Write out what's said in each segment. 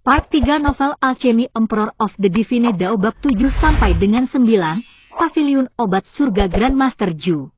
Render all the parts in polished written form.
Part 3 Novel Alchemy Emperor of the Divine Dao Bab 7 sampai dengan 9, Paviliun Obat Surga Grandmaster Zhu.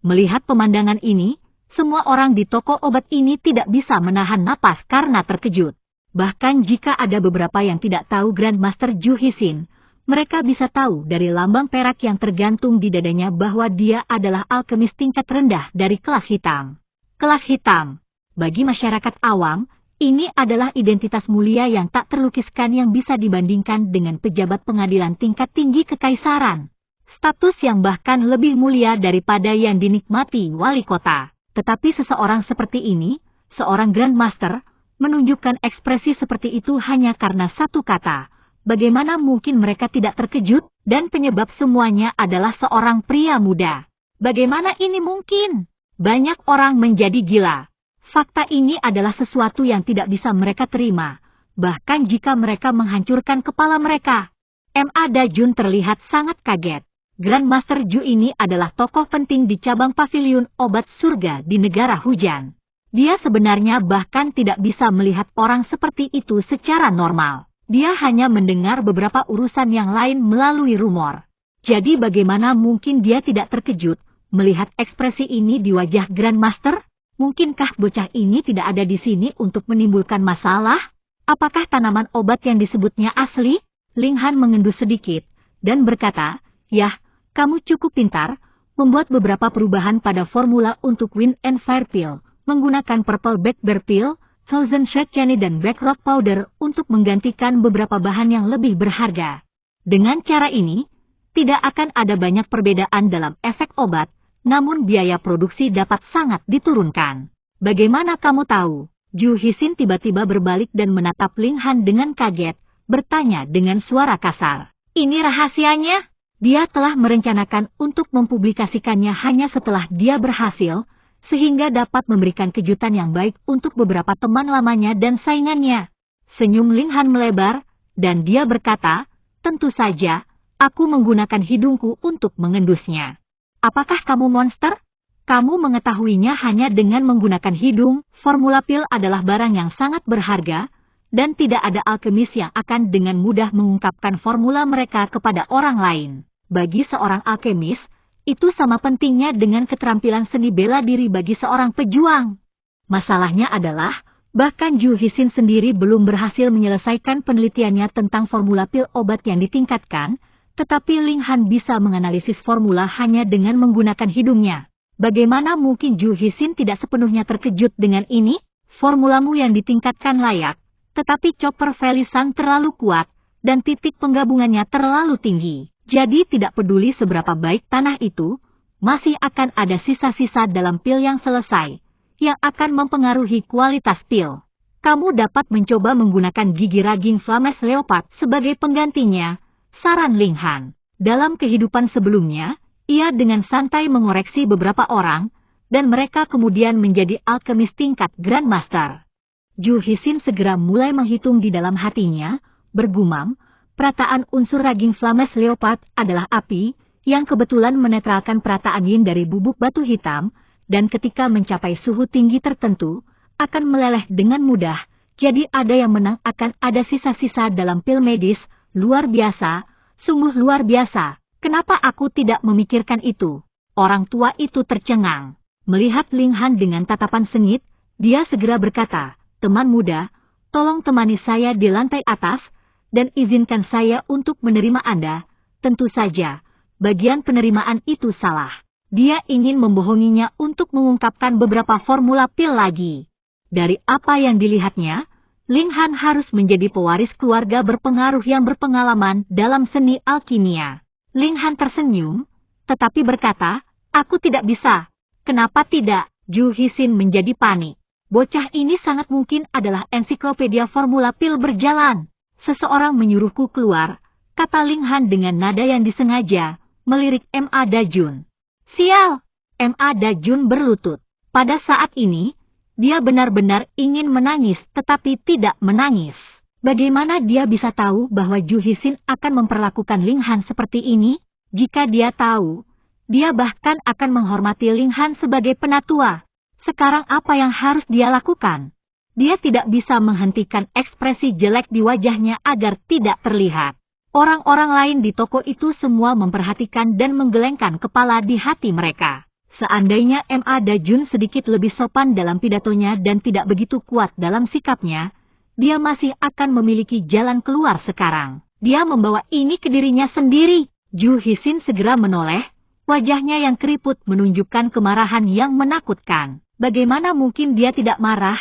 Melihat pemandangan ini, semua orang di toko obat ini tidak bisa menahan napas karena terkejut. Bahkan jika ada beberapa yang tidak tahu Grandmaster Zhu Hixin, mereka bisa tahu dari lambang perak yang tergantung di dadanya bahwa dia adalah alkemis tingkat rendah dari kelas hitam. Kelas hitam. Bagi masyarakat awam, ini adalah identitas mulia yang tak terlukiskan yang bisa dibandingkan dengan pejabat pengadilan tingkat tinggi kekaisaran. Status yang bahkan lebih mulia daripada yang dinikmati wali kota. Tetapi seseorang seperti ini, seorang Grandmaster, menunjukkan ekspresi seperti itu hanya karena satu kata. Bagaimana mungkin mereka tidak terkejut, dan penyebab semuanya adalah seorang pria muda. Bagaimana ini mungkin? Banyak orang menjadi gila. Fakta ini adalah sesuatu yang tidak bisa mereka terima, bahkan jika mereka menghancurkan kepala mereka. M.A. Dajun terlihat sangat kaget. Grandmaster Zhu ini adalah tokoh penting di cabang Paviliun Obat Surga di negara hujan. Dia sebenarnya bahkan tidak bisa melihat orang seperti itu secara normal. Dia hanya mendengar beberapa urusan yang lain melalui rumor. Jadi bagaimana mungkin dia tidak terkejut melihat ekspresi ini di wajah Grandmaster? Mungkinkah bocah ini tidak ada di sini untuk menimbulkan masalah? Apakah tanaman obat yang disebutnya asli? Ling Han mengendus sedikit dan berkata, "Yah, kamu cukup pintar, membuat beberapa perubahan pada formula untuk Wind and Fire Pill, menggunakan Purple Blackberry Pill, Thousand Shade Candy dan Black Rock Powder untuk menggantikan beberapa bahan yang lebih berharga. Dengan cara ini, tidak akan ada banyak perbedaan dalam efek obat, namun biaya produksi dapat sangat diturunkan. Bagaimana kamu tahu?" Zhu Hixin tiba-tiba berbalik dan menatap Ling Han dengan kaget, bertanya dengan suara kasar. "Ini rahasianya?" Dia telah merencanakan untuk mempublikasikannya hanya setelah dia berhasil, sehingga dapat memberikan kejutan yang baik untuk beberapa teman lamanya dan saingannya. Senyum Ling Han melebar, dan dia berkata, "Tentu saja, aku menggunakan hidungku untuk mengendusnya." "Apakah kamu monster? Kamu mengetahuinya hanya dengan menggunakan hidung." Formula pil adalah barang yang sangat berharga, dan tidak ada alkemis yang akan dengan mudah mengungkapkan formula mereka kepada orang lain. Bagi seorang alkemis, itu sama pentingnya dengan keterampilan seni bela diri bagi seorang pejuang. Masalahnya adalah, bahkan Zhu Hixin sendiri belum berhasil menyelesaikan penelitiannya tentang formula pil obat yang ditingkatkan, tetapi Ling Han bisa menganalisis formula hanya dengan menggunakan hidungnya. Bagaimana mungkin Zhu Hixin tidak sepenuhnya terkejut dengan ini? Formulamu yang ditingkatkan layak, tetapi chopper Felisang terlalu kuat, dan titik penggabungannya terlalu tinggi. Jadi tidak peduli seberapa baik tanah itu, masih akan ada sisa-sisa dalam pil yang selesai, yang akan mempengaruhi kualitas pil. Kamu dapat mencoba menggunakan gigi raging Flames Leopard sebagai penggantinya, saran Ling Han. Dalam kehidupan sebelumnya, ia dengan santai mengoreksi beberapa orang, dan mereka kemudian menjadi alkemis tingkat Grandmaster. Zhu Hixin segera mulai menghitung di dalam hatinya, bergumam, perataan unsur raging Flames Leopard adalah api, yang kebetulan menetralkan perataan yin dari bubuk batu hitam, dan ketika mencapai suhu tinggi tertentu, akan meleleh dengan mudah, jadi ada yang menang akan ada sisa-sisa dalam pil medis, luar biasa, sungguh luar biasa. Kenapa aku tidak memikirkan itu? Orang tua itu tercengang. Melihat Ling Han dengan tatapan sengit, dia segera berkata, "Teman muda, tolong temani saya di lantai atas, dan izinkan saya untuk menerima Anda." Tentu saja, bagian penerimaan itu salah. Dia ingin membohonginya untuk mengungkapkan beberapa formula pil lagi. Dari apa yang dilihatnya, Ling Han harus menjadi pewaris keluarga berpengaruh yang berpengalaman dalam seni alkimia. Ling Han tersenyum, tetapi berkata, "Aku tidak bisa." "Kenapa tidak?" Zhu Hixin menjadi panik. "Bocah ini sangat mungkin adalah ensiklopedia formula pil berjalan." "Seseorang menyuruhku keluar," kata Ling Han dengan nada yang disengaja, melirik M.A. Dajun. "Sial!" M.A. Dajun berlutut. Pada saat ini, dia benar-benar ingin menangis tetapi tidak menangis. Bagaimana dia bisa tahu bahwa Zhu Hixin akan memperlakukan Ling Han seperti ini? Jika dia tahu, dia bahkan akan menghormati Ling Han sebagai penatua. Sekarang apa yang harus dia lakukan? Dia tidak bisa menghentikan ekspresi jelek di wajahnya agar tidak terlihat. Orang-orang lain di toko itu semua memperhatikan dan menggelengkan kepala di hati mereka. Seandainya M.A. Dajun sedikit lebih sopan dalam pidatonya dan tidak begitu kuat dalam sikapnya, dia masih akan memiliki jalan keluar sekarang. Dia membawa ini ke dirinya sendiri. Ju Hisin segera menoleh, wajahnya yang keriput menunjukkan kemarahan yang menakutkan. Bagaimana mungkin dia tidak marah?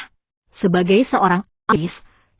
Sebagai seorang artis,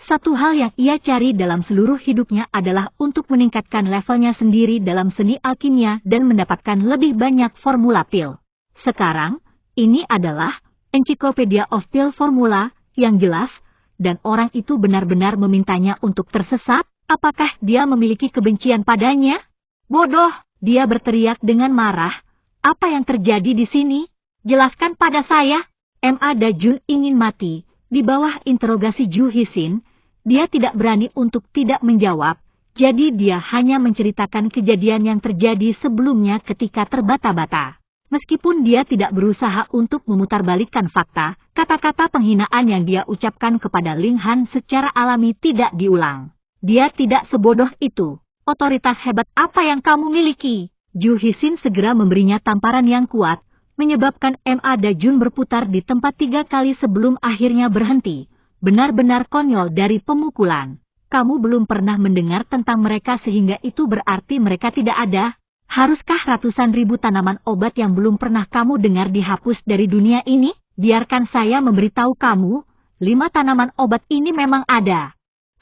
satu hal yang ia cari dalam seluruh hidupnya adalah untuk meningkatkan levelnya sendiri dalam seni alkimia dan mendapatkan lebih banyak formula pil. Sekarang, ini adalah Encyclopedia of Pill Formula yang jelas, dan orang itu benar-benar memintanya untuk tersesat. Apakah dia memiliki kebencian padanya? Bodoh, dia berteriak dengan marah. Apa yang terjadi di sini? Jelaskan pada saya. M.A. Dajun ingin mati. Di bawah interogasi Ju Hisin, dia tidak berani untuk tidak menjawab, jadi dia hanya menceritakan kejadian yang terjadi sebelumnya ketika terbata-bata. Meskipun dia tidak berusaha untuk memutarbalikkan fakta, kata-kata penghinaan yang dia ucapkan kepada Ling Han secara alami tidak diulang. Dia tidak sebodoh itu. Otoritas hebat apa yang kamu miliki? Ju Hisin segera memberinya tamparan yang kuat, menyebabkan M.A. Dajun berputar di tempat 3 kali sebelum akhirnya berhenti. Benar-benar konyol dari pemukulan. Kamu belum pernah mendengar tentang mereka sehingga itu berarti mereka tidak ada? Haruskah ratusan ribu tanaman obat yang belum pernah kamu dengar dihapus dari dunia ini? Biarkan saya memberitahu kamu, 5 tanaman obat ini memang ada.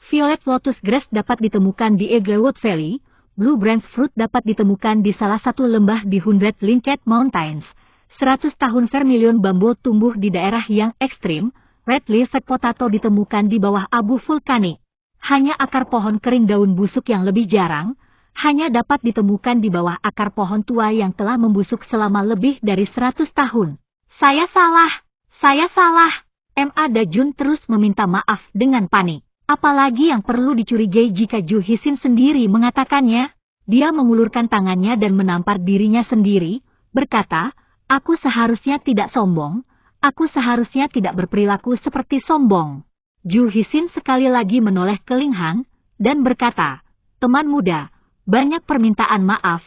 Violet Lotus Grass dapat ditemukan di Eglewood Valley, Blue Branch Fruit dapat ditemukan di salah satu lembah di 100 Linked Mountains. 100 tahun vermilion bambu tumbuh di daerah yang ekstrim, red leafed potato ditemukan di bawah abu vulkanik. Hanya akar pohon kering daun busuk yang lebih jarang, hanya dapat ditemukan di bawah akar pohon tua yang telah membusuk selama lebih dari 100 tahun. Saya salah. M.A. Dajun terus meminta maaf dengan panik. Apalagi yang perlu dicurigai jika Ju Hisin sendiri mengatakannya? Dia mengulurkan tangannya dan menampar dirinya sendiri, berkata, aku seharusnya tidak sombong, aku seharusnya tidak berperilaku seperti sombong. Ju Hisin sekali lagi menoleh ke Ling Han, dan berkata, teman muda, banyak permintaan maaf.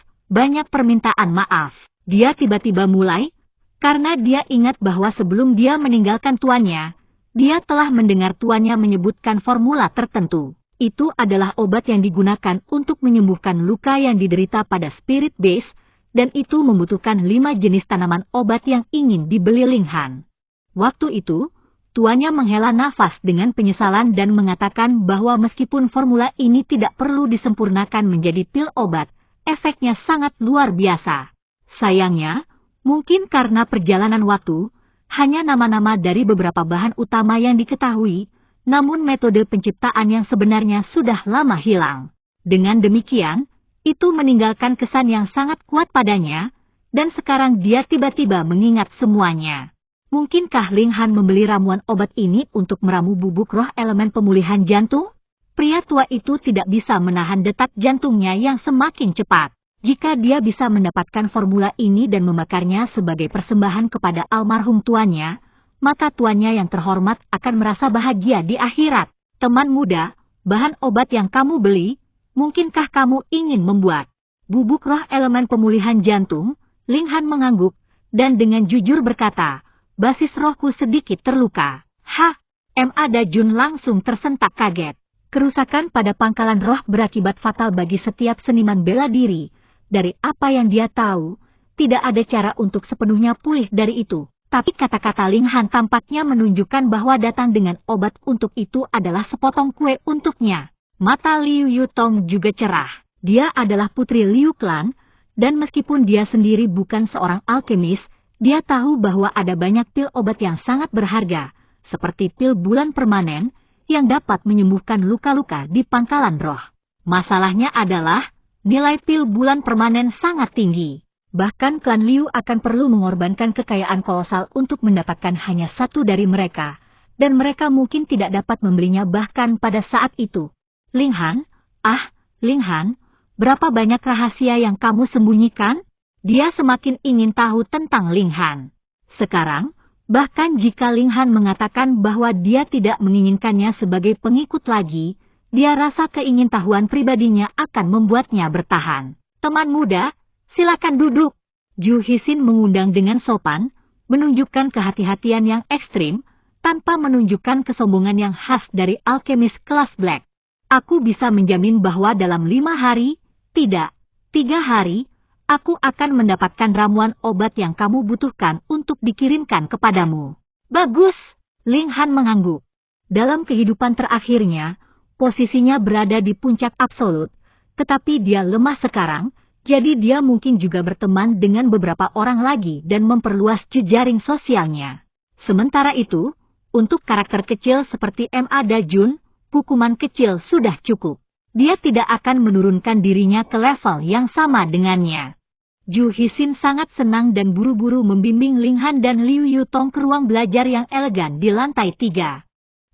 Dia tiba-tiba mulai, karena dia ingat bahwa sebelum dia meninggalkan tuannya, dia telah mendengar tuannya menyebutkan formula tertentu. Itu adalah obat yang digunakan untuk menyembuhkan luka yang diderita pada Spirit Base, dan itu membutuhkan 5 jenis tanaman obat yang ingin dibeli Ling Han. Waktu itu, tuannya menghela nafas dengan penyesalan dan mengatakan bahwa meskipun formula ini tidak perlu disempurnakan menjadi pil obat, efeknya sangat luar biasa. Sayangnya, mungkin karena perjalanan waktu, hanya nama-nama dari beberapa bahan utama yang diketahui, namun metode penciptaan yang sebenarnya sudah lama hilang. Dengan demikian, itu meninggalkan kesan yang sangat kuat padanya, dan sekarang dia tiba-tiba mengingat semuanya. Mungkinkah Ling Han membeli ramuan obat ini untuk meramu bubuk roh elemen pemulihan jantung? Pria tua itu tidak bisa menahan detak jantungnya yang semakin cepat. Jika dia bisa mendapatkan formula ini dan memakarnya sebagai persembahan kepada almarhum tuannya, maka tuannya yang terhormat akan merasa bahagia di akhirat. Teman muda, bahan obat yang kamu beli, mungkinkah kamu ingin membuat bubuk roh elemen pemulihan jantung? Ling Han mengangguk, dan dengan jujur berkata, basis rohku sedikit terluka. M.A. Dajun langsung tersentak kaget. Kerusakan pada pangkalan roh berakibat fatal bagi setiap seniman bela diri. Dari apa yang dia tahu, tidak ada cara untuk sepenuhnya pulih dari itu. Tapi kata-kata Ling Han tampaknya menunjukkan bahwa datang dengan obat untuk itu adalah sepotong kue untuknya. Mata Liu Yutong juga cerah. Dia adalah putri Liu Clan, dan meskipun dia sendiri bukan seorang alkemis, dia tahu bahwa ada banyak pil obat yang sangat berharga, seperti pil bulan permanen, yang dapat menyembuhkan luka-luka di pangkalan roh. Masalahnya adalah, nilai pil bulan permanen sangat tinggi. Bahkan klan Liu akan perlu mengorbankan kekayaan kolosal untuk mendapatkan hanya satu dari mereka, dan mereka mungkin tidak dapat membelinya bahkan pada saat itu. Ling Han, berapa banyak rahasia yang kamu sembunyikan? Dia semakin ingin tahu tentang Ling Han. Sekarang, Bahkan jika Ling Han mengatakan bahwa dia tidak menginginkannya sebagai pengikut lagi, dia rasa keingintahuan pribadinya akan membuatnya bertahan. Teman muda, silakan duduk. Ju Hisin mengundang dengan sopan, menunjukkan kehati-hatian yang ekstrim, tanpa menunjukkan kesombongan yang khas dari alkemis kelas Black. Aku bisa menjamin bahwa dalam 5 hari, tidak, 3 hari, aku akan mendapatkan ramuan obat yang kamu butuhkan untuk dikirimkan kepadamu. Bagus, Ling Han mengangguk. Dalam kehidupan terakhirnya, posisinya berada di puncak absolut, tetapi dia lemah sekarang, jadi dia mungkin juga berteman dengan beberapa orang lagi dan memperluas jejaring sosialnya. Sementara itu, untuk karakter kecil seperti Ma Dajun, hukuman kecil sudah cukup. Dia tidak akan menurunkan dirinya ke level yang sama dengannya. Ju Hisin sangat senang dan buru-buru membimbing Ling Han dan Liu Yutong ke ruang belajar yang elegan di lantai 3.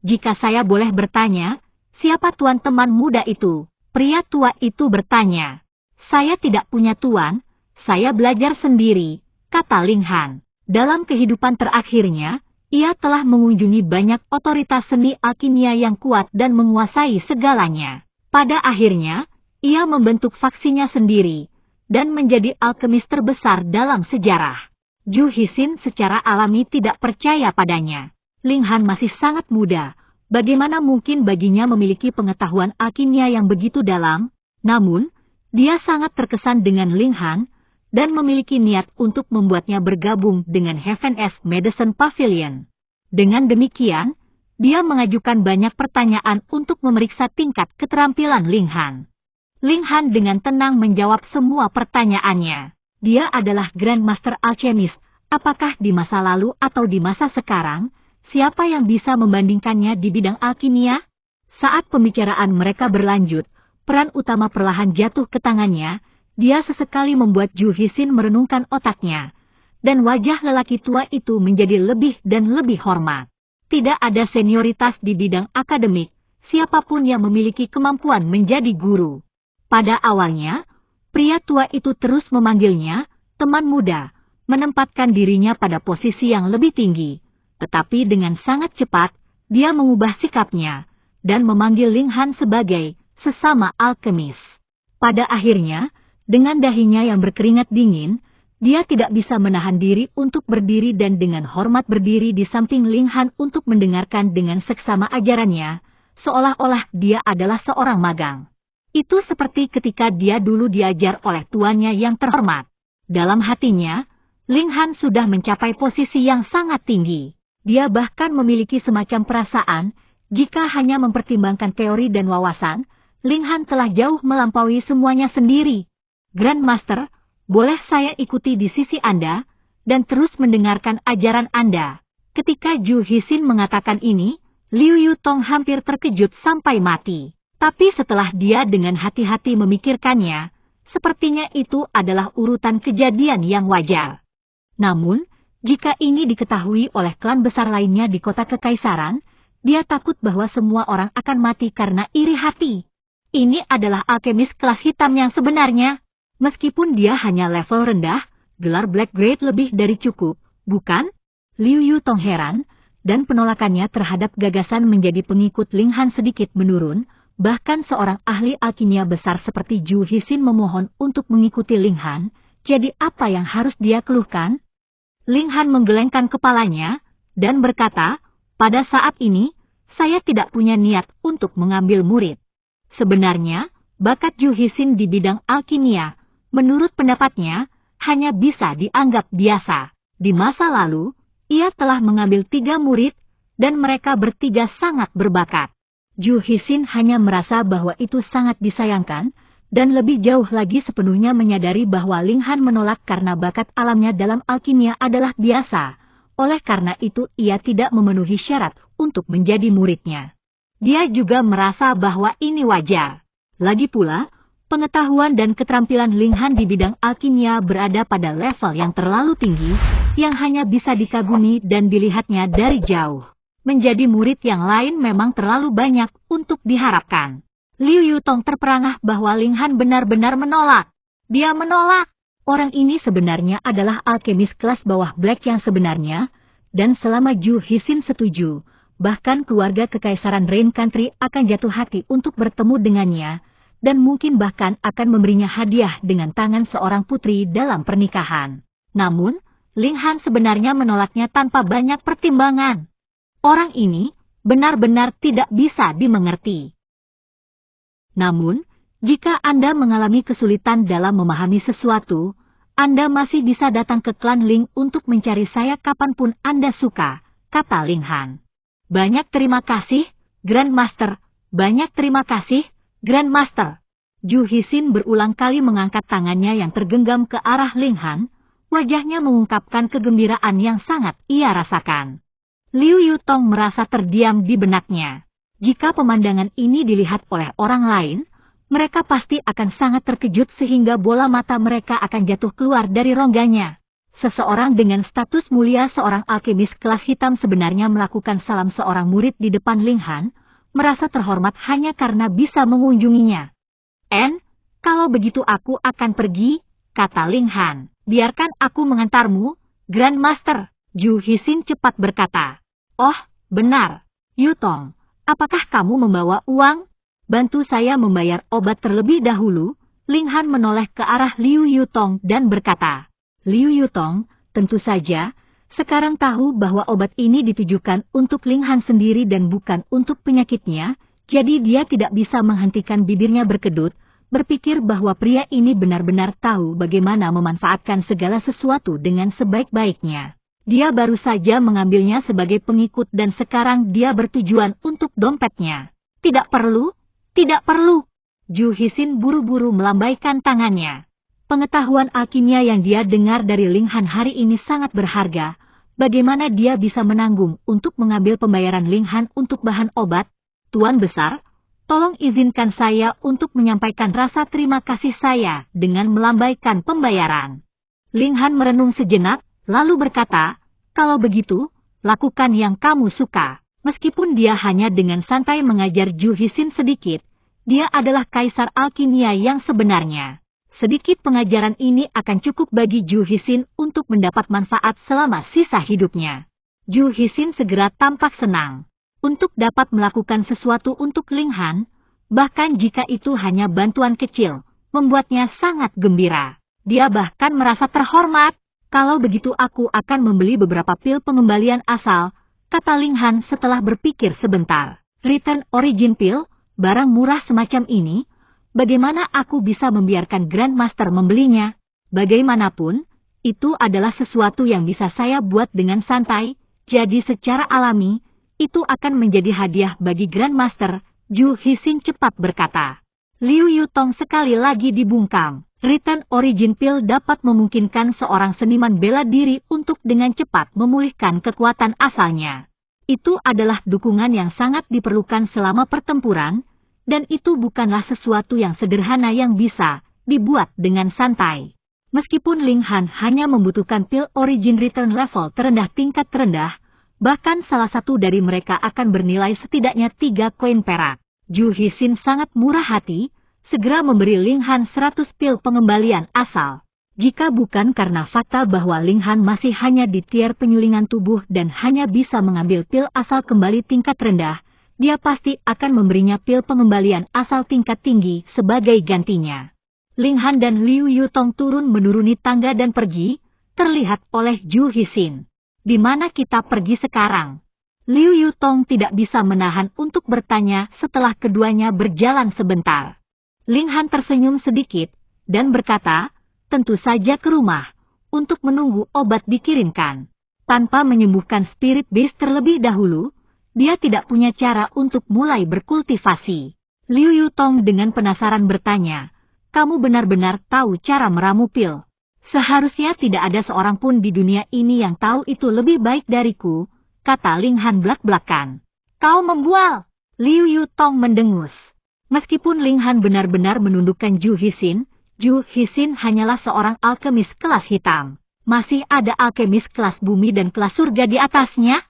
Jika saya boleh bertanya, siapa tuan teman muda itu? Pria tua itu bertanya. Saya tidak punya tuan, saya belajar sendiri, kata Ling Han. Dalam kehidupan terakhirnya, ia telah mengunjungi banyak otoritas seni alkimia yang kuat dan menguasai segalanya. Pada akhirnya, ia membentuk faksinya sendiri dan menjadi alkemis terbesar dalam sejarah. Ju Hisin secara alami tidak percaya padanya. Ling Han masih sangat muda, bagaimana mungkin baginya memiliki pengetahuan alkimia yang begitu dalam? Namun, dia sangat terkesan dengan Ling Han, dan memiliki niat untuk membuatnya bergabung dengan Heaven-S Medicine Pavilion. Dengan demikian, dia mengajukan banyak pertanyaan untuk memeriksa tingkat keterampilan Ling Han. Ling Han dengan tenang menjawab semua pertanyaannya. Dia adalah Grandmaster Alchemist, apakah di masa lalu atau di masa sekarang, siapa yang bisa membandingkannya di bidang alkimia? Saat pembicaraan mereka berlanjut, peran utama perlahan jatuh ke tangannya, dia sesekali membuat Ju Hisin merenungkan otaknya, dan wajah lelaki tua itu menjadi lebih dan lebih hormat. Tidak ada senioritas di bidang akademik, siapapun yang memiliki kemampuan menjadi guru. Pada awalnya, pria tua itu terus memanggilnya, teman muda, menempatkan dirinya pada posisi yang lebih tinggi. Tetapi dengan sangat cepat, dia mengubah sikapnya, dan memanggil Ling Han sebagai sesama alkemis. Pada akhirnya, dengan dahinya yang berkeringat dingin, dia tidak bisa menahan diri untuk berdiri dan dengan hormat berdiri di samping Ling Han untuk mendengarkan dengan seksama ajarannya, seolah-olah dia adalah seorang magang. Itu seperti ketika dia dulu diajar oleh tuannya yang terhormat. Dalam hatinya, Ling Han sudah mencapai posisi yang sangat tinggi. Dia bahkan memiliki semacam perasaan, jika hanya mempertimbangkan teori dan wawasan, Ling Han telah jauh melampaui semuanya sendiri. Grandmaster, boleh saya ikuti di sisi Anda, dan terus mendengarkan ajaran Anda. Ketika Ju Hisin mengatakan ini, Liu Yutong hampir terkejut sampai mati. Tapi setelah dia dengan hati-hati memikirkannya, sepertinya itu adalah urutan kejadian yang wajar. Namun, jika ini diketahui oleh klan besar lainnya di kota kekaisaran, dia takut bahwa semua orang akan mati karena iri hati. Ini adalah alkemis kelas hitam yang sebenarnya. Meskipun dia hanya level rendah, gelar Black Grade lebih dari cukup, bukan? Liu Yutong heran, dan penolakannya terhadap gagasan menjadi pengikut Ling Han sedikit menurun. Bahkan seorang ahli alkimia besar seperti Ju Hisin memohon untuk mengikuti Ling Han, jadi apa yang harus dia keluhkan? Ling Han menggelengkan kepalanya, dan berkata, pada saat ini, saya tidak punya niat untuk mengambil murid. Sebenarnya, bakat Ju Hisin di bidang alkimia, menurut pendapatnya, hanya bisa dianggap biasa. Di masa lalu, ia telah mengambil 3 murid, dan mereka bertiga sangat berbakat. Ju Hisin hanya merasa bahwa itu sangat disayangkan, dan lebih jauh lagi sepenuhnya menyadari bahwa Ling Han menolak karena bakat alamnya dalam alkimia adalah biasa. Oleh karena itu ia tidak memenuhi syarat untuk menjadi muridnya. Dia juga merasa bahwa ini wajar. Lagi pula, pengetahuan dan keterampilan Ling Han di bidang alkimia berada pada level yang terlalu tinggi, yang hanya bisa dikagumi dan dilihatnya dari jauh. Menjadi murid yang lain memang terlalu banyak untuk diharapkan. Liu Yutong terperangah bahwa Ling Han benar-benar menolak. Dia menolak. Orang ini sebenarnya adalah alkemis kelas bawah Black yang sebenarnya. Dan selama Ju Hisin setuju, bahkan keluarga kekaisaran Rain Country akan jatuh hati untuk bertemu dengannya, dan mungkin bahkan akan memberinya hadiah dengan tangan seorang putri dalam pernikahan. Namun, Ling Han sebenarnya menolaknya tanpa banyak pertimbangan. Orang ini benar-benar tidak bisa dimengerti. Namun, jika Anda mengalami kesulitan dalam memahami sesuatu, Anda masih bisa datang ke klan Ling untuk mencari saya kapanpun Anda suka, kata Ling Han. Banyak terima kasih, Grandmaster. Banyak terima kasih, Grandmaster. Ju Hisin berulang kali mengangkat tangannya yang tergenggam ke arah Ling Han, wajahnya mengungkapkan kegembiraan yang sangat ia rasakan. Liu Yutong merasa terdiam di benaknya. Jika pemandangan ini dilihat oleh orang lain, mereka pasti akan sangat terkejut sehingga bola mata mereka akan jatuh keluar dari rongganya. Seseorang dengan status mulia, seorang alkemis kelas hitam, sebenarnya melakukan salam seorang murid di depan Ling Han, merasa terhormat hanya karena bisa mengunjunginya. Kalau begitu aku akan pergi, kata Ling Han. Biarkan aku mengantarmu, Grandmaster. Ju Hisin cepat berkata. Oh, benar. Yutong, apakah kamu membawa uang? Bantu saya membayar obat terlebih dahulu. Ling Han menoleh ke arah Liu Yutong dan berkata. Liu Yutong, tentu saja, sekarang tahu bahwa obat ini ditujukan untuk Ling Han sendiri dan bukan untuk penyakitnya, jadi dia tidak bisa menghentikan bibirnya berkedut, berpikir bahwa pria ini benar-benar tahu bagaimana memanfaatkan segala sesuatu dengan sebaik-baiknya. Dia baru saja mengambilnya sebagai pengikut dan sekarang dia bertujuan untuk dompetnya. Tidak perlu, tidak perlu. Ju Hisin buru-buru melambaikan tangannya. Pengetahuan alkimia yang dia dengar dari Ling Han hari ini sangat berharga. Bagaimana dia bisa menanggung untuk mengambil pembayaran Ling Han untuk bahan obat? Tuan Besar, tolong izinkan saya untuk menyampaikan rasa terima kasih saya dengan melambaikan pembayaran. Ling Han merenung sejenak, lalu berkata, kalau begitu, lakukan yang kamu suka. Meskipun dia hanya dengan santai mengajar Ju Hisin sedikit, dia adalah kaisar alkimia yang sebenarnya. Sedikit pengajaran ini akan cukup bagi Ju Hisin untuk mendapat manfaat selama sisa hidupnya. Ju Hisin segera tampak senang untuk dapat melakukan sesuatu untuk Ling Han, bahkan jika itu hanya bantuan kecil, membuatnya sangat gembira. Dia bahkan merasa terhormat. Kalau begitu aku akan membeli beberapa pil pengembalian asal, kata Ling Han setelah berpikir sebentar. Return Origin Pill, barang murah semacam ini, bagaimana aku bisa membiarkan Grandmaster membelinya? Bagaimanapun, itu adalah sesuatu yang bisa saya buat dengan santai, jadi secara alami, itu akan menjadi hadiah bagi Grandmaster, Ju Hisin cepat berkata. Liu Yutong sekali lagi dibungkam. Return Origin Pill dapat memungkinkan seorang seniman bela diri untuk dengan cepat memulihkan kekuatan asalnya. Itu adalah dukungan yang sangat diperlukan selama pertempuran, dan itu bukanlah sesuatu yang sederhana yang bisa dibuat dengan santai. Meskipun Ling Han hanya membutuhkan pil Origin Return level terendah tingkat terendah, bahkan salah satu dari mereka akan bernilai setidaknya 3 koin perak. Ju Hisin sangat murah hati, segera memberi Ling Han 100 pil pengembalian asal. Jika bukan karena fakta bahwa Ling Han masih hanya di tier penyulingan tubuh dan hanya bisa mengambil pil asal kembali tingkat rendah, dia pasti akan memberinya pil pengembalian asal tingkat tinggi sebagai gantinya. Ling Han dan Liu Yutong turun menuruni tangga dan pergi, terlihat oleh Ju Hisin. Di mana kita pergi sekarang? Liu Yutong tidak bisa menahan untuk bertanya setelah keduanya berjalan sebentar. Ling Han tersenyum sedikit, dan berkata, tentu saja ke rumah, untuk menunggu obat dikirimkan. Tanpa menyembuhkan spirit beast terlebih dahulu, dia tidak punya cara untuk mulai berkultivasi. Liu Yutong dengan penasaran bertanya, kamu benar-benar tahu cara meramu pil? Seharusnya tidak ada seorang pun di dunia ini yang tahu itu lebih baik dariku, kata Ling Han belak-belakan. Kau membual! Liu Yutong mendengus. Meskipun Ling Han benar-benar menundukkan Ju Hisin hanyalah seorang alkemis kelas hitam. Masih ada alkemis kelas bumi dan kelas surga di atasnya?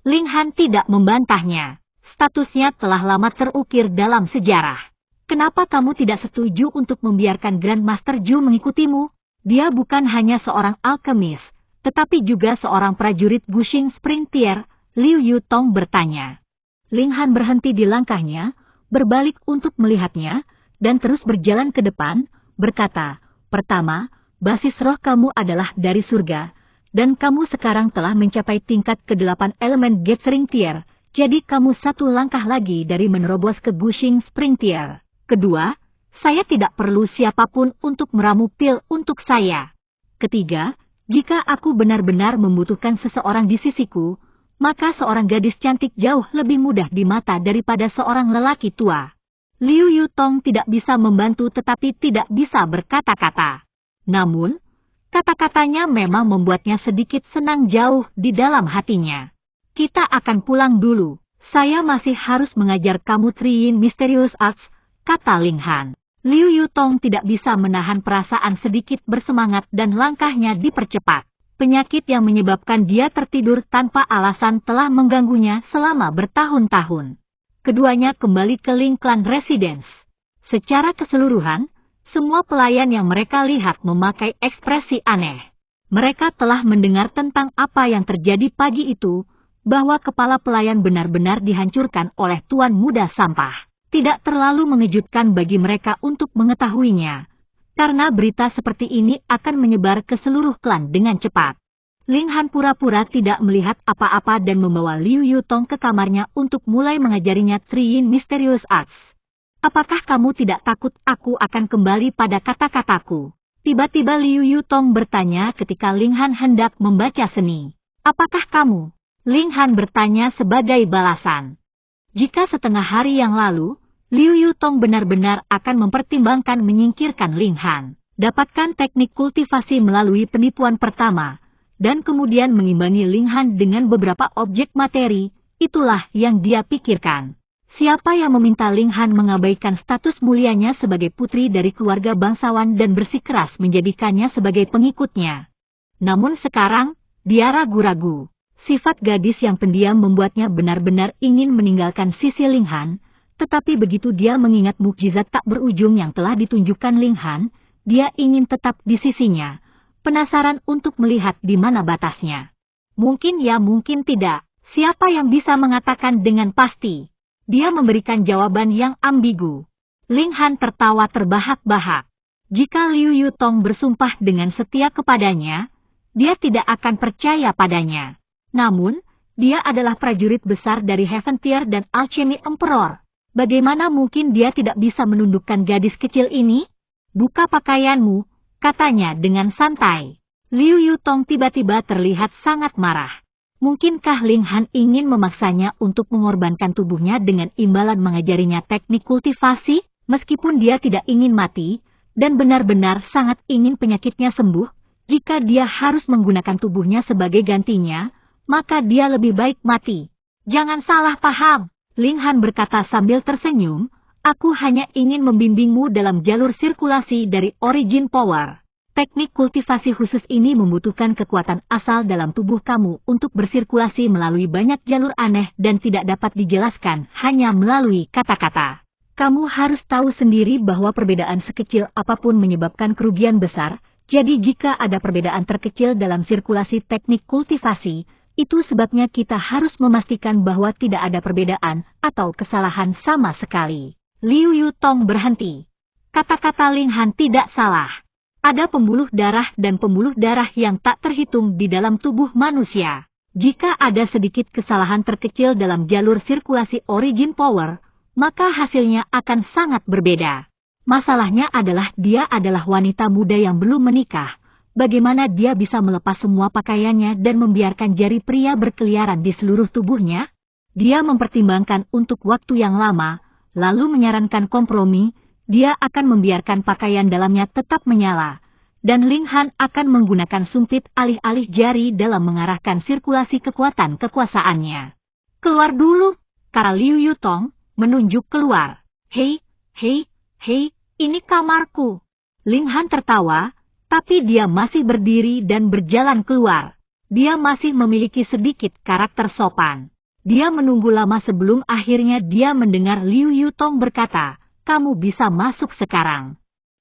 Ling Han tidak membantahnya. Statusnya telah lama terukir dalam sejarah. Kenapa kamu tidak setuju untuk membiarkan Grandmaster Ju mengikutimu? Dia bukan hanya seorang alkemis, tetapi juga seorang prajurit Gushing Spring Tier, Liu Yutong bertanya. Ling Han berhenti di langkahnya, berbalik untuk melihatnya, dan terus berjalan ke depan, berkata, pertama, basis roh kamu adalah dari surga, dan kamu sekarang telah mencapai tingkat ke-8 elemen Gathering Tier, jadi kamu satu langkah lagi dari menerobos ke Gushing Spring Tier. Kedua, saya tidak perlu siapapun untuk meramu pil untuk saya. Ketiga, jika aku benar-benar membutuhkan seseorang di sisiku, maka seorang gadis cantik jauh lebih mudah di mata daripada seorang lelaki tua. Liu Yutong tidak bisa membantu tetapi tidak bisa berkata-kata. Namun, kata-katanya memang membuatnya sedikit senang jauh di dalam hatinya. Kita akan pulang dulu. Saya masih harus mengajar kamu Three Mysterious Arts, kata Ling Han. Liu Yutong tidak bisa menahan perasaan sedikit bersemangat dan langkahnya dipercepat. Penyakit yang menyebabkan dia tertidur tanpa alasan telah mengganggunya selama bertahun-tahun. Keduanya kembali ke Ling Clan Residence. Secara keseluruhan, semua pelayan yang mereka lihat memakai ekspresi aneh. Mereka telah mendengar tentang apa yang terjadi pagi itu, bahwa kepala pelayan benar-benar dihancurkan oleh Tuan Muda Sampah. Tidak terlalu mengejutkan bagi mereka untuk mengetahuinya, karena berita seperti ini akan menyebar ke seluruh klan dengan cepat. Ling Han pura-pura tidak melihat apa-apa dan membawa Liu Yutong ke kamarnya untuk mulai mengajarinya Three Mysterious Arts. Apakah kamu tidak takut aku akan kembali pada kata-kataku? Tiba-tiba Liu Yutong bertanya ketika Ling Han hendak membaca seni. Apakah kamu? Ling Han bertanya sebagai balasan. Jika setengah hari yang lalu, Liu Yutong benar-benar akan mempertimbangkan menyingkirkan Ling Han. Dapatkan teknik kultivasi melalui penipuan pertama, dan kemudian mengimbangi Ling Han dengan beberapa objek materi, itulah yang dia pikirkan. Siapa yang meminta Ling Han mengabaikan status mulianya sebagai putri dari keluarga bangsawan dan bersikeras menjadikannya sebagai pengikutnya? Namun sekarang, dia ragu-ragu. Sifat gadis yang pendiam membuatnya benar-benar ingin meninggalkan sisi Ling Han, tetapi begitu dia mengingat mukjizat tak berujung yang telah ditunjukkan Ling Han, dia ingin tetap di sisinya. Penasaran untuk melihat di mana batasnya. Mungkin ya mungkin tidak. Siapa yang bisa mengatakan dengan pasti? Dia memberikan jawaban yang ambigu. Ling Han tertawa terbahak-bahak. Jika Liu Yutong bersumpah dengan setia kepadanya, dia tidak akan percaya padanya. Namun, dia adalah prajurit besar dari Heaven Tier dan Alchemy Emperor. Bagaimana mungkin dia tidak bisa menundukkan gadis kecil ini? Buka pakaianmu, katanya dengan santai. Liu Yutong tiba-tiba terlihat sangat marah. Mungkinkah Ling Han ingin memaksanya untuk mengorbankan tubuhnya dengan imbalan mengajarinya teknik kultivasi, meskipun dia tidak ingin mati, dan benar-benar sangat ingin penyakitnya sembuh? Jika dia harus menggunakan tubuhnya sebagai gantinya, maka dia lebih baik mati. Jangan salah paham, Ling Han berkata sambil tersenyum. Aku hanya ingin membimbingmu dalam jalur sirkulasi dari Origin Power. Teknik kultivasi khusus ini membutuhkan kekuatan asal dalam tubuh kamu untuk bersirkulasi melalui banyak jalur aneh dan tidak dapat dijelaskan hanya melalui kata-kata. Kamu harus tahu sendiri bahwa perbedaan sekecil apapun menyebabkan kerugian besar, jadi jika ada perbedaan terkecil dalam sirkulasi teknik kultivasi, itu sebabnya kita harus memastikan bahwa tidak ada perbedaan atau kesalahan sama sekali. Liu Yutong berhenti. Kata-kata Ling Han tidak salah. Ada pembuluh darah dan pembuluh darah yang tak terhitung di dalam tubuh manusia. Jika ada sedikit kesalahan terkecil dalam jalur sirkulasi Origin Power, maka hasilnya akan sangat berbeda. Masalahnya adalah dia adalah wanita muda yang belum menikah. Bagaimana dia bisa melepas semua pakaiannya dan membiarkan jari pria berkeliaran di seluruh tubuhnya? Dia mempertimbangkan untuk waktu yang lama, lalu menyarankan kompromi. Dia akan membiarkan pakaian dalamnya tetap menyala, dan Ling Han akan menggunakan sumpit alih-alih jari dalam mengarahkan sirkulasi kekuatan kekuasaannya. Keluar dulu, kata Liu Yutong, menunjuk keluar. Hei, ini kamarku. Ling Han tertawa, tapi dia masih berdiri dan berjalan keluar. Dia masih memiliki sedikit karakter sopan. Dia menunggu lama sebelum akhirnya dia mendengar Liu Yutong berkata, kamu bisa masuk sekarang.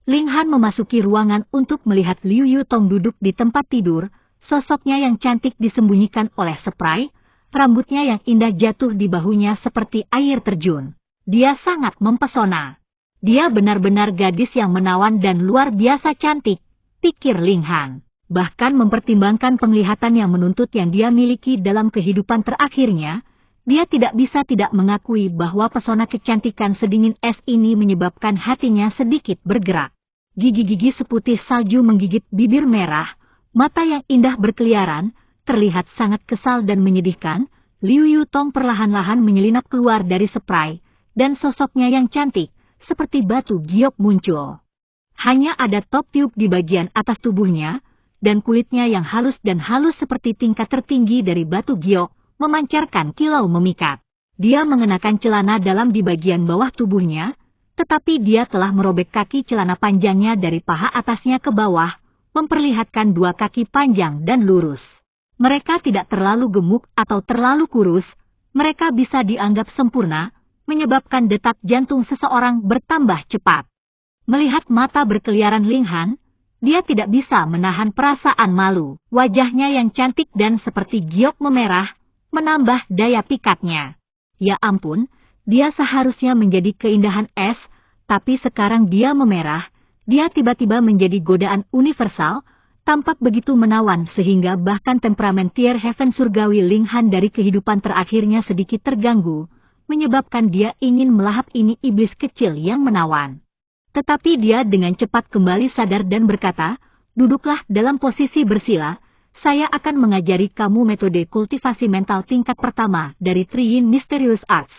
Ling Han memasuki ruangan untuk melihat Liu Yutong duduk di tempat tidur, Sosoknya yang cantik disembunyikan oleh spray, rambutnya yang indah jatuh di bahunya seperti air terjun. Dia sangat mempesona. Dia benar-benar gadis yang menawan dan luar biasa cantik, pikir Ling Han. Bahkan mempertimbangkan penglihatan yang menuntut yang dia miliki dalam kehidupan terakhirnya, dia tidak bisa tidak mengakui bahwa pesona kecantikan sedingin es ini menyebabkan hatinya sedikit bergerak. Gigi-gigi seputih salju menggigit bibir merah, mata yang indah berkeliaran, terlihat sangat kesal dan menyedihkan. Liu Yutong perlahan-lahan menyelinap keluar dari spray, dan sosoknya yang cantik, seperti batu giok muncul. Hanya ada top tube di bagian atas tubuhnya, dan kulitnya yang halus seperti tingkat tertinggi dari batu giok, memancarkan kilau memikat. Dia mengenakan celana dalam di bagian bawah tubuhnya, tetapi dia telah merobek kaki celana panjangnya dari paha atasnya ke bawah, memperlihatkan dua kaki panjang dan lurus. Mereka tidak terlalu gemuk atau terlalu kurus, mereka bisa dianggap sempurna, menyebabkan detak jantung seseorang bertambah cepat. Melihat mata berkeliaran Ling Han, dia tidak bisa menahan perasaan malu. Wajahnya yang cantik dan seperti giok memerah, menambah daya pikatnya. Ya ampun, dia seharusnya menjadi keindahan es, tapi sekarang dia memerah, dia tiba-tiba menjadi godaan universal, tampak begitu menawan sehingga bahkan temperamen Tier Heaven surgawi Ling Han dari kehidupan terakhirnya sedikit terganggu, menyebabkan dia ingin melahap ini iblis kecil yang menawan. Tetapi dia dengan cepat kembali sadar dan berkata, "Duduklah dalam posisi bersila, saya akan mengajari kamu metode kultivasi mental tingkat pertama dari Three Yin Mysterious Arts."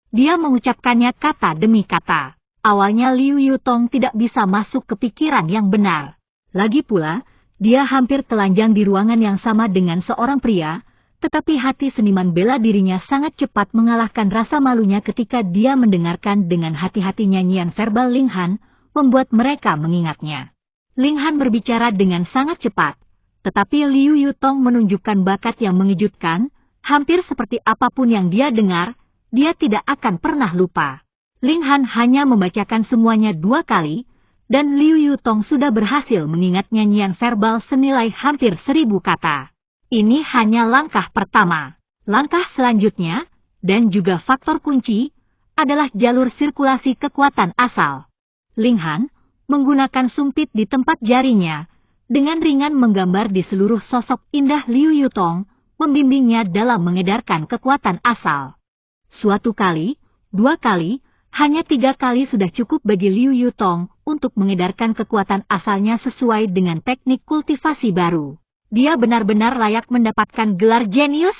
Dia mengucapkannya kata demi kata. Awalnya Liu Yutong tidak bisa masuk ke pikiran yang benar. Lagi pula, dia hampir telanjang di ruangan yang sama dengan seorang pria, tetapi hati seniman bela dirinya sangat cepat mengalahkan rasa malunya ketika dia mendengarkan dengan hati-hati nyanyian verbal Ling Han, membuat mereka mengingatnya. Ling Han berbicara dengan sangat cepat, tetapi Liu Yutong menunjukkan bakat yang mengejutkan, hampir seperti apapun yang dia dengar, dia tidak akan pernah lupa. Ling Han hanya membacakan semuanya 2 kali, dan Liu Yutong sudah berhasil mengingat nyanyian verbal senilai hampir 1000 kata. Ini hanya langkah pertama. Langkah selanjutnya, dan juga faktor kunci, adalah jalur sirkulasi kekuatan asal. Ling Han menggunakan sumpit di tempat jarinya, dengan ringan menggambar di seluruh sosok indah Liu Yutong, membimbingnya dalam mengedarkan kekuatan asal. Suatu kali, 2 kali, hanya 3 kali sudah cukup bagi Liu Yutong untuk mengedarkan kekuatan asalnya sesuai dengan teknik kultivasi baru. Dia benar-benar layak mendapatkan gelar jenius.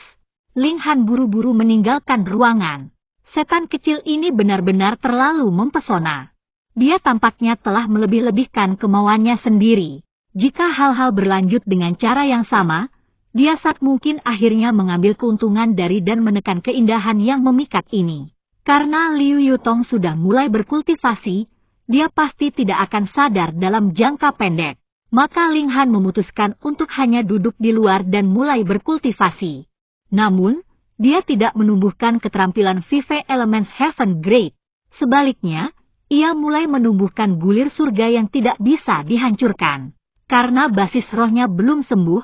Ling Han buru-buru meninggalkan ruangan. Setan kecil ini benar-benar terlalu mempesona. Dia tampaknya telah melebih-lebihkan kemauannya sendiri. Jika hal-hal berlanjut dengan cara yang sama, dia saat mungkin akhirnya mengambil keuntungan dari dan menekan keindahan yang memikat ini. Karena Liu Yutong sudah mulai berkultivasi, dia pasti tidak akan sadar dalam jangka pendek. Maka Ling Han memutuskan untuk hanya duduk di luar dan mulai berkultivasi. Namun, dia tidak menumbuhkan keterampilan Vive Elements Heaven Grade. Sebaliknya, ia mulai menumbuhkan bulir surga yang tidak bisa dihancurkan. Karena basis rohnya belum sembuh,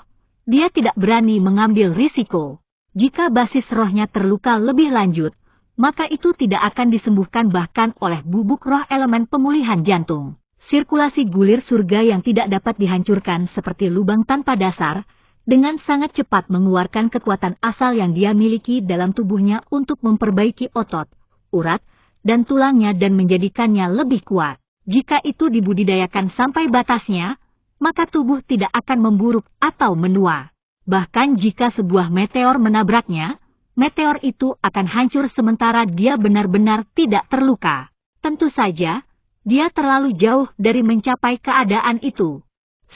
dia tidak berani mengambil risiko. Jika basis rohnya terluka lebih lanjut, maka itu tidak akan disembuhkan bahkan oleh bubuk roh elemen pemulihan jantung. Sirkulasi gulir surga yang tidak dapat dihancurkan seperti lubang tanpa dasar, dengan sangat cepat mengeluarkan kekuatan asal yang dia miliki dalam tubuhnya untuk memperbaiki otot, urat, dan tulangnya dan menjadikannya lebih kuat. Jika itu dibudidayakan sampai batasnya, maka tubuh tidak akan memburuk atau menua. Bahkan jika sebuah meteor menabraknya, meteor itu akan hancur sementara dia benar-benar tidak terluka. Tentu saja, dia terlalu jauh dari mencapai keadaan itu.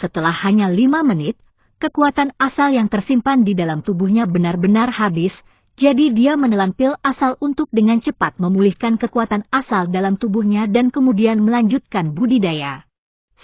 Setelah hanya 5 menit, kekuatan asal yang tersimpan di dalam tubuhnya benar-benar habis, jadi dia menelan pil asal untuk dengan cepat memulihkan kekuatan asal dalam tubuhnya dan kemudian melanjutkan budidaya.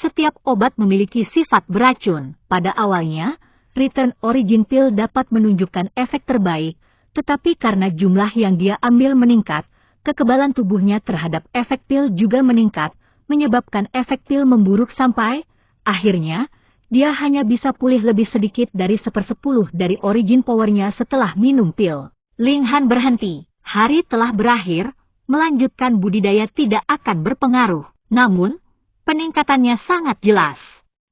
Setiap obat memiliki sifat beracun. Pada awalnya, Return Origin Pill dapat menunjukkan efek terbaik, tetapi karena jumlah yang dia ambil meningkat, kekebalan tubuhnya terhadap efek pil juga meningkat, menyebabkan efek pil memburuk sampai, akhirnya, Dia hanya bisa pulih lebih sedikit dari 1/10 dari origin powernya setelah minum pil. Ling Han berhenti. Hari telah berakhir, melanjutkan budidaya tidak akan berpengaruh. Namun, peningkatannya sangat jelas.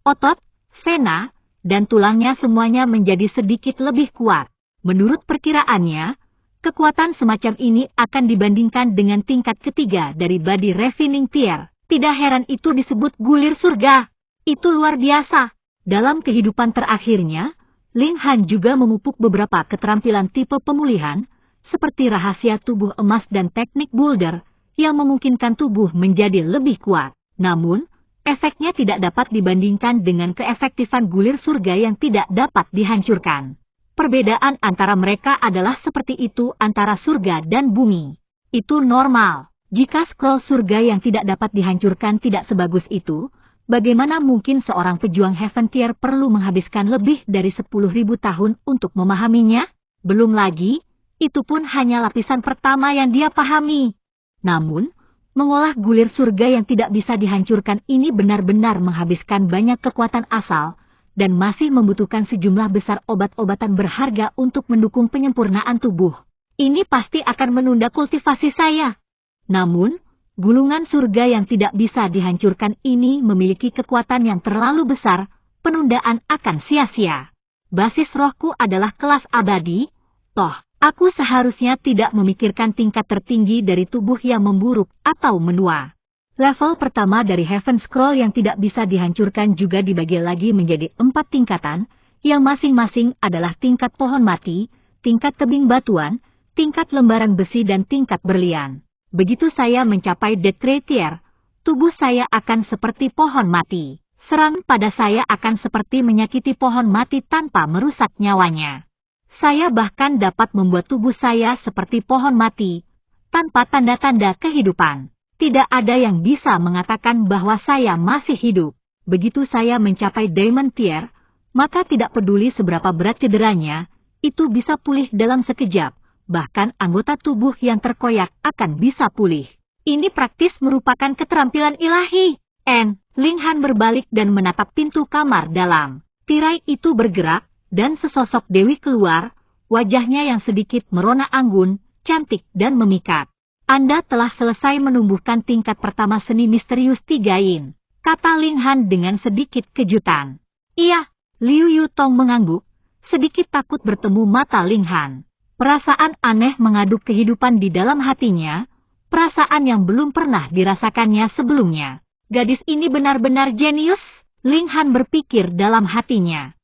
Otot, vena, dan tulangnya semuanya menjadi sedikit lebih kuat. Menurut perkiraannya, kekuatan semacam ini akan dibandingkan dengan tingkat ketiga dari Body Refining Tier. Tidak heran itu disebut gulir surga. Itu luar biasa. Dalam kehidupan terakhirnya, Ling Han juga memupuk beberapa keterampilan tipe pemulihan, seperti rahasia tubuh emas dan teknik boulder, yang memungkinkan tubuh menjadi lebih kuat. Namun, efeknya tidak dapat dibandingkan dengan keefektifan gulir surga yang tidak dapat dihancurkan. Perbedaan antara mereka adalah seperti itu antara surga dan bumi. Itu normal. Jika scroll surga yang tidak dapat dihancurkan tidak sebagus itu, bagaimana mungkin seorang pejuang Heaven Tier perlu menghabiskan lebih dari 10.000 tahun untuk memahaminya? Belum lagi, itu pun hanya lapisan pertama yang dia pahami. Namun, mengolah gulir surga yang tidak bisa dihancurkan ini benar-benar menghabiskan banyak kekuatan asal, dan masih membutuhkan sejumlah besar obat-obatan berharga untuk mendukung penyempurnaan tubuh. Ini pasti akan menunda kultivasi saya. Namun, gulungan surga yang tidak bisa dihancurkan ini memiliki kekuatan yang terlalu besar, penundaan akan sia-sia. Basis rohku adalah kelas abadi, toh, aku seharusnya tidak memikirkan tingkat tertinggi dari tubuh yang memburuk atau menua. Level pertama dari Heaven Scroll yang tidak bisa dihancurkan juga dibagi lagi menjadi 4 tingkatan, yang masing-masing adalah tingkat pohon mati, tingkat tebing batuan, tingkat lembaran besi dan tingkat berlian. Begitu saya mencapai Decree Tier, tubuh saya akan seperti pohon mati. Serang pada saya akan seperti menyakiti pohon mati tanpa merusak nyawanya. Saya bahkan dapat membuat tubuh saya seperti pohon mati, tanpa tanda-tanda kehidupan. Tidak ada yang bisa mengatakan bahwa saya masih hidup. Begitu saya mencapai Diamond Tier, maka tidak peduli seberapa berat cederanya, itu bisa pulih dalam sekejap. Bahkan anggota tubuh yang terkoyak akan bisa pulih. Ini praktis merupakan keterampilan ilahi. Ling Han berbalik dan menatap pintu kamar dalam. Tirai itu bergerak, dan sesosok dewi keluar, wajahnya yang sedikit merona anggun, cantik dan memikat. Anda telah selesai menumbuhkan tingkat pertama seni misterius 3 yin, kata Ling Han dengan sedikit kejutan. Iya, Liu Yutong mengangguk, sedikit takut bertemu mata Ling Han. Perasaan aneh mengaduk kehidupan di dalam hatinya, perasaan yang belum pernah dirasakannya sebelumnya. Gadis ini benar-benar jenius, Ling Han berpikir dalam hatinya.